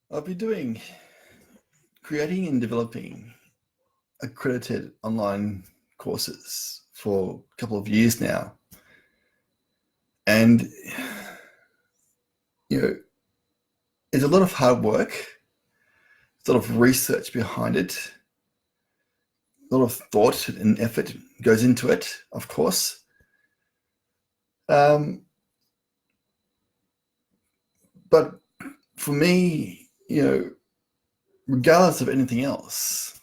I've been creating and developing accredited online courses for a couple of years now. And, you know, it's a lot of hard work, there's a lot of research behind it, a lot of thought and effort goes into it, of course. But for me, regardless of anything else,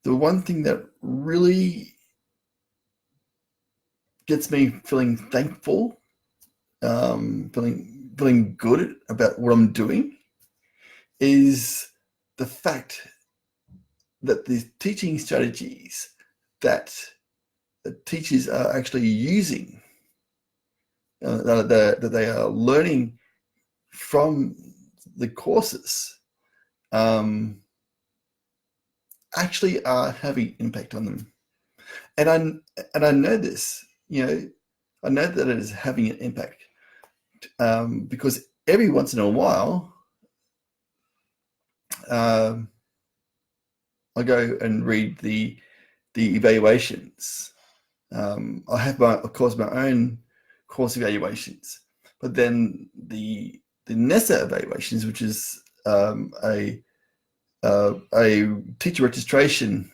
the one thing that really gets me feeling thankful, feeling good about what I'm doing, is the fact that the teaching strategies that the teachers are actually using, that they are learning from the courses, actually are having impact on them. And I know this, I know that it is having an impact, because every once in a while, I go and read the evaluations. I have of course, my own course evaluations, but then the NESA evaluations, which is a teacher registration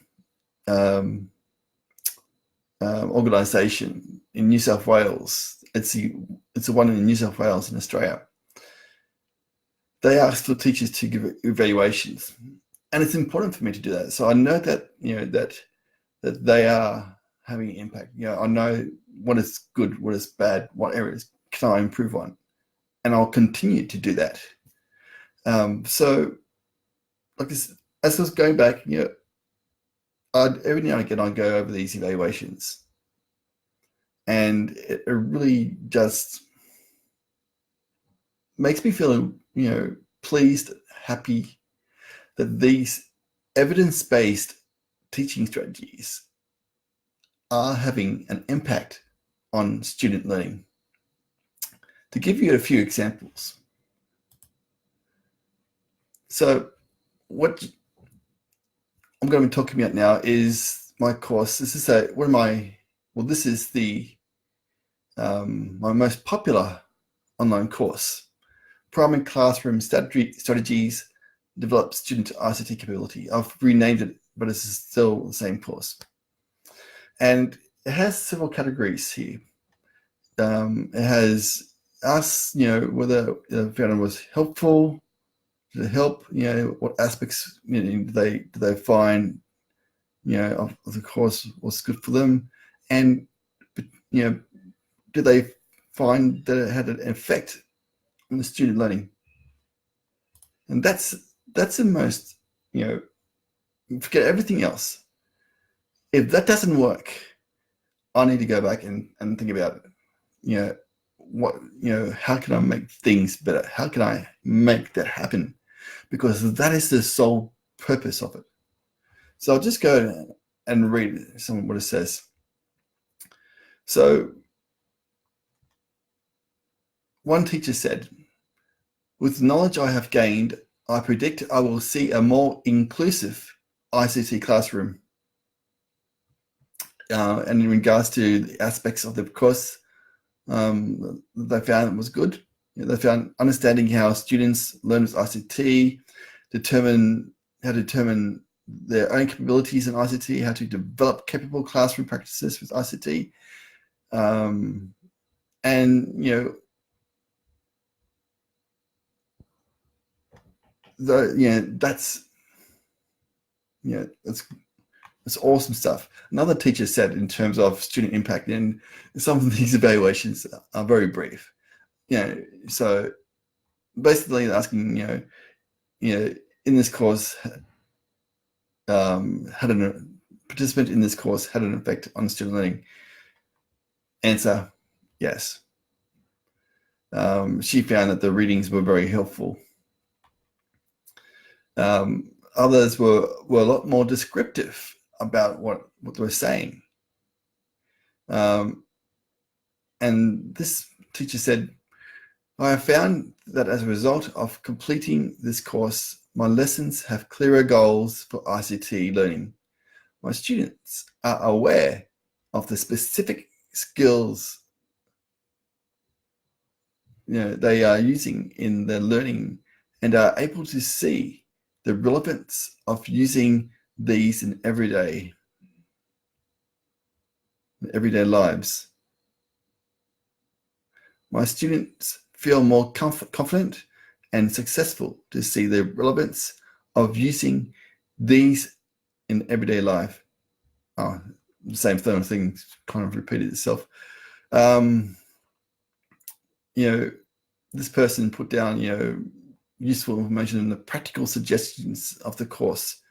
organisation in New South Wales. It's the one in New South Wales in Australia. They ask for teachers to give evaluations, and it's important for me to do that. So I know that that they are having an impact. I know what is good, what is bad, what areas can I improve on, and I'll continue to do that. So, like this, as I was going back, every now and again I go over these evaluations, and it really just makes me feel, pleased, happy that these evidence-based teaching strategies are having an impact on student learning. To give you a few examples. So what I'm going to be talking about now is my course. This is this is the my most popular online course. Primary Classroom Strategies Develop Student ICT Capability. I've renamed it, but it's still the same course. And it has several categories here. It has us, whether the found was helpful, to help, what aspects do they find, of the course was good for them, and do they find that it had an effect on the student learning. And that's the most, forget everything else. If that doesn't work, I need to go back and think about it. How can I make things better? How can I make that happen? Because that is the sole purpose of it. So I'll just go and read some of what it says. So one teacher said, "With the knowledge I have gained, I predict I will see a more inclusive ICT classroom." And in regards to the aspects of the course, they found it was good. They found understanding how students learn with ICT, how to determine their own capabilities in ICT, how to develop capable classroom practices with ICT, and that's awesome stuff. Another teacher said, in terms of student impact, and some of these evaluations are very brief. So basically asking, in this course, had a participant in this course had an effect on student learning? Answer: yes. She found that the readings were very helpful. Others were a lot more descriptive about what they were saying. And this teacher said, I have found that as a result of completing this course, my lessons have clearer goals for ICT learning. My students are aware of the specific skills they are using in their learning and are able to see the relevance of using these in everyday lives. My students feel more confident and successful to see the relevance of using these in everyday life. Oh, the same thing kind of repeated itself. This person put down, useful information, and the practical suggestions of the course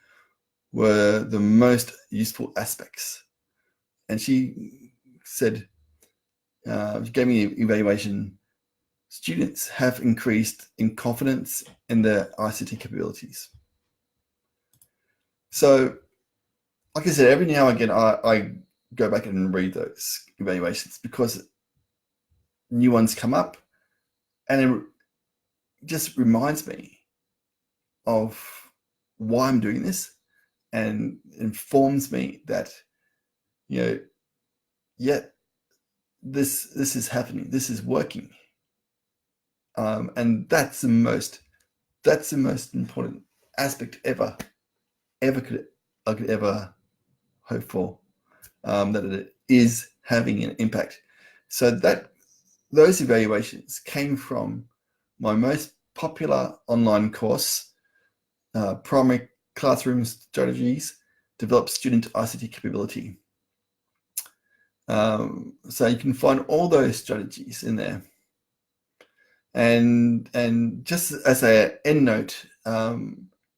were the most useful aspects. And she said, she gave me an evaluation. Students have increased in confidence in their ICT capabilities. So, like I said, every now and again, I go back and read those evaluations because new ones come up, and it just reminds me of why I'm doing this, and informs me that, this is happening, this is working, and that's the most important aspect I could ever hope for, that it is having an impact. So those evaluations came from my most popular online course, Primary Classroom Strategies, Develop Student ICT Capability. So you can find all those strategies in there. And just as an end note,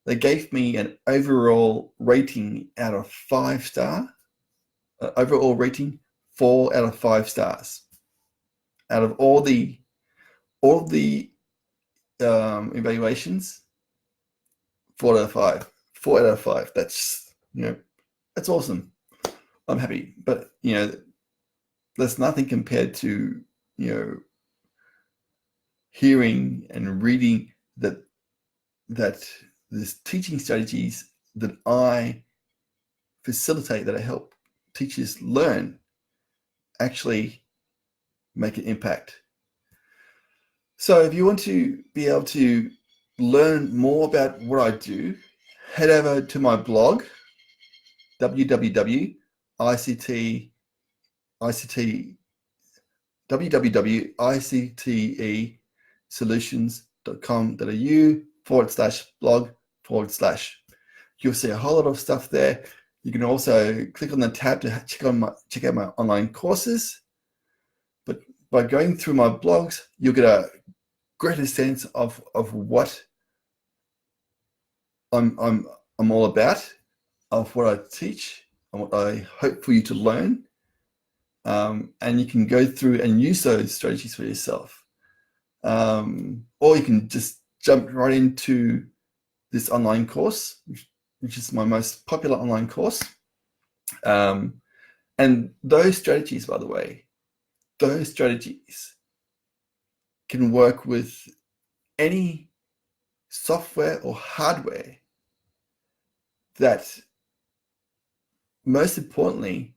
they gave me an overall rating out of 5 star. Overall rating 4 out of 5 stars. Out of all the evaluations, 4 out of 5. 4 out of 5. That's that's awesome. I'm happy, but that's nothing compared to hearing and reading that these teaching strategies that I facilitate, that I help teachers learn, actually make an impact. So if you want to be able to learn more about what I do, head over to my blog, www.ictesolutions.com.au/blog/. You'll see a whole lot of stuff there. You can also click on the tab to check out my online courses. But by going through my blogs, you'll get a greater sense of what I'm all about, of what I teach, and what I hope for you to learn. And you can go through and use those strategies for yourself. Or you can just jump right into this online course, which is my most popular online course. And those strategies, by the way, can work with any software or hardware that, most importantly,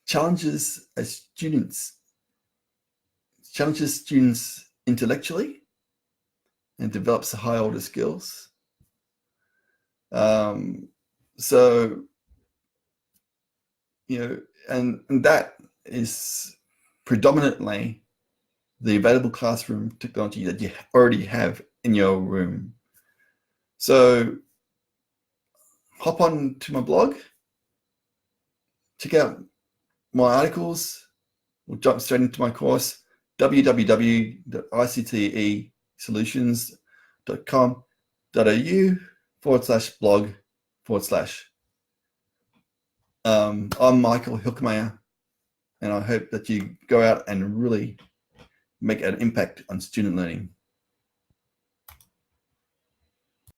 challenges students intellectually and develops high order skills. And that is predominantly the available classroom technology that you already have in your room. So hop on to my blog, check out my articles, we'll jump straight into my course, www.ictesolutions.com.au/blog/. I'm Michael Hilkemeyer, and I hope that you go out and really make an impact on student learning.